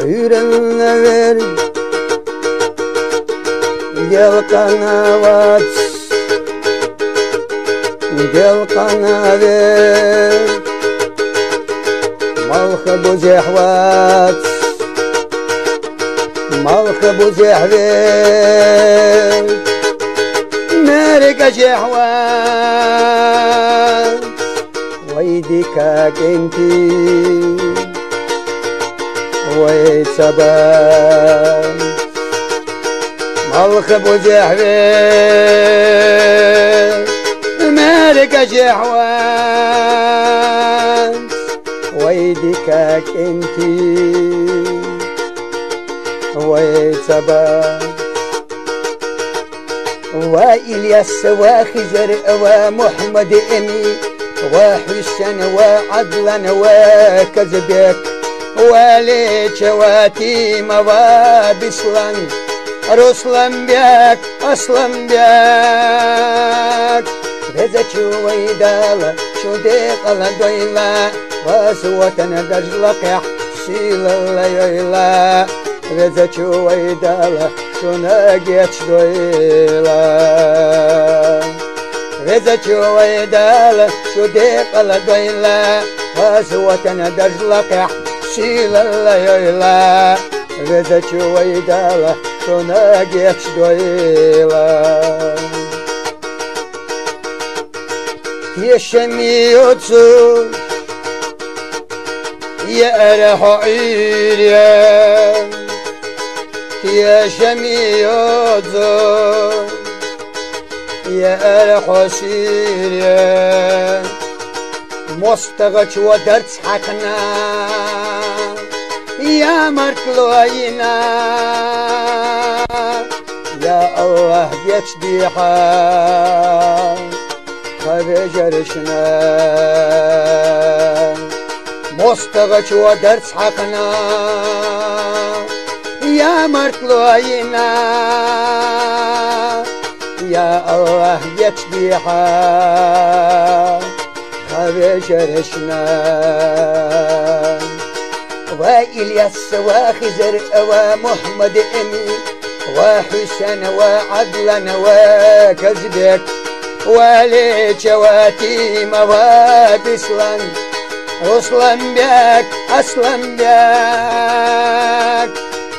Yüreğine gel kanavat, gel kana ver malkı bu zehvat, malkı bu zehvet merika zehvat ويديكك انتي ويتسبب مالك ابو زحفي مالك جحوان ويديكك انتي ويتسبب وإلياس وخزر ومحمد امي وحسن وعدلا وكذبك وليت واتيم وبسلان رسلان بيك أصلا بيك رزق ويدالا شو ديق دويلا وسوتنا دجلك يحسيل الليلا رزق ويدالا شو ناقيتش دويلا رزق ويدالا شو ديق دويلا وسوتنا دجلك يحسيل الليلا رزق ويدالا شو ناقيتش دويلا يشميوتو يأرح عيريا يشميوتو يأرح سيريا مستغش ودرس حقنا يا مرتلوينا يا الله يتشديحا خبجرشنا مستغش ودرس حقنا يا مرتلوينا يا الله يتشديحا خبجرشنا وإلياس وخزر ومحمد امي وحسن وعدلا وكذبك وليت واتيم وبسلان رسلا بيك أصلا بيك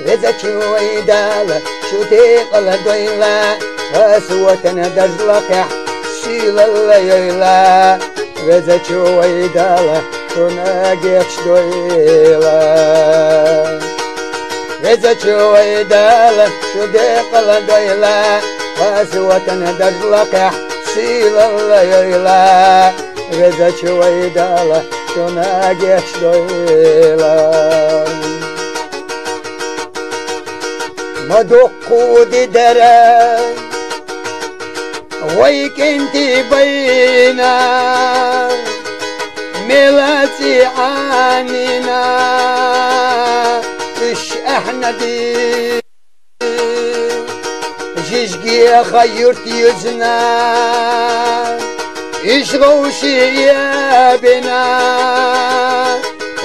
رزق ويدالا شو ديق دويلا وسوتنا دجلك يحسيل الليلا رزق ويدالا شو ناقيتش دويلا رزق ويدالا شو ديق دويلا وسوتنا دجلك يحسيل الليلا رزق ويدالا شو ناقيتش دويلا مدقود درا ويك انتي بينا ملاتي عنينا اش احنا دي جيجي خيرت يزنا اش غوشي يا بنا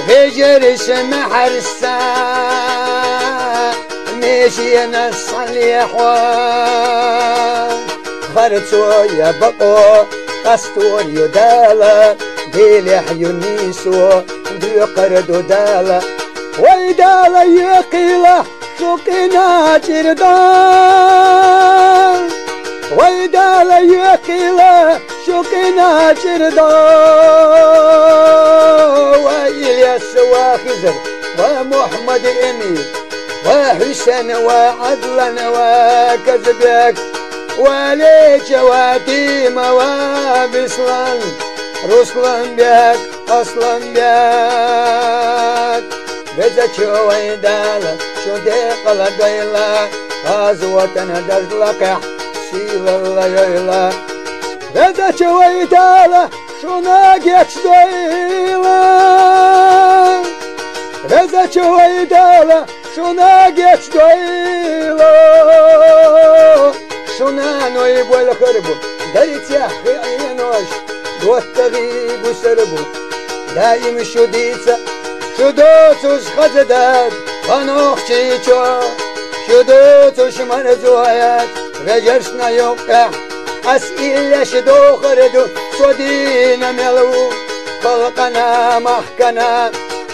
غجر سمح رسا ماشي نصليحوان خرطو يا بقو قستور يدالا ديلح يونيسو ديقردو دالا ويدالا يقيلا شوقنا جردان ويدالا يقيلا شوقنا جردان وإلياس وخزر ومحمد امي وحسن وعدلا وكذبك وليت واتيم وبسلان رسلا بيك أصلا بيك رزق ويدالا شو ديق دويلا غزوتنا دجلك يحسيل الليلا رزق ويدالا شو ناقيتش دويلا رزق ويدالا شو ناقيتش دويلا شو نانو يبو الخربو دريت يحكي عينوش دوت تغيب وسربو دايم شو ديتسا شو دوتوش خزداد خنوخشيشو شدوتش مرزويات غجرشنا يوقع أسئلة شدو خردو صدينا ملو خلقنا محكنا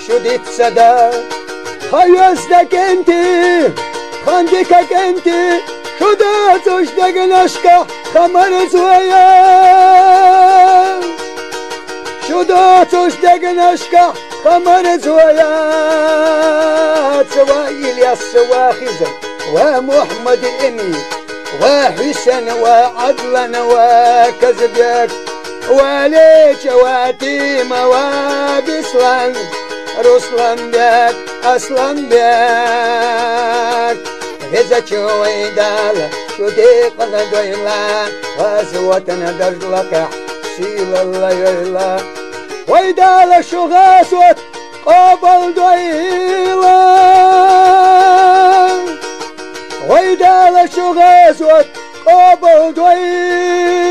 شديت صدا خيوزدك انتي خندكك انتي شدوتش دقنشكا خمر زويات شدوتش دقنشكا خمر زويات سوا إلياس سوا خزر ومحمد إمي وحسن وعدلن وكذبك وليش واتيم وبسلان رسلان بك أسلان بك إذا شوي دال شو ديق دويلا وزوتنا درجلك سيل الله يلا ويدال شو غاسوت قبل دويلا ويدال شو غاسوت قبل دويلا